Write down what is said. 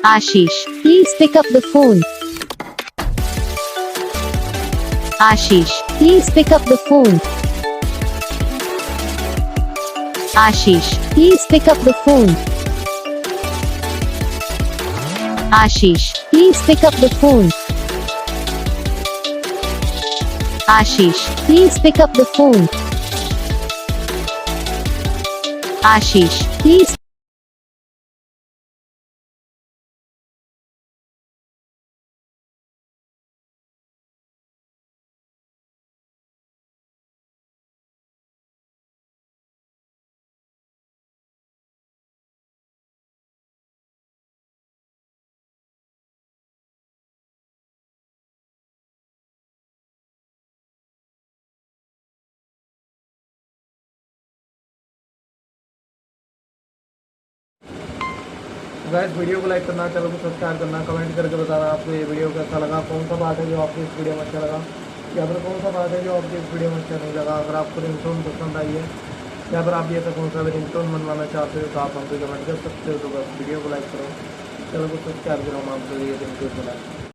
Ashish, please pick up the phone. Ashish, please pick up the phone. Ashish, please pick up the phone. Ashish, please pick up the phone. Ashish, please pick up the phone. Ashish, please. Guys video को like करना, channel को subscribe करना, comment करके बताना आपको ये video कैसा लगा, कौन सा बात है जो आपको इस वीडियो में अच्छा लगा, या फिर कौन सा बात है जो आपको इस वीडियो में अच्छा नहीं लगा। अगर आपको रिंगटोन पसंद आई है या फिर आप ये तो कौन सा भी रिंगटोन बनवाना चाहते हो तो आप हमको कमेंट कर सकते हो। तो बस वीडियो को लाइक करो, चैनल को सब्सक्राइब करो, हम आपको ये रिंगटोन बनाए।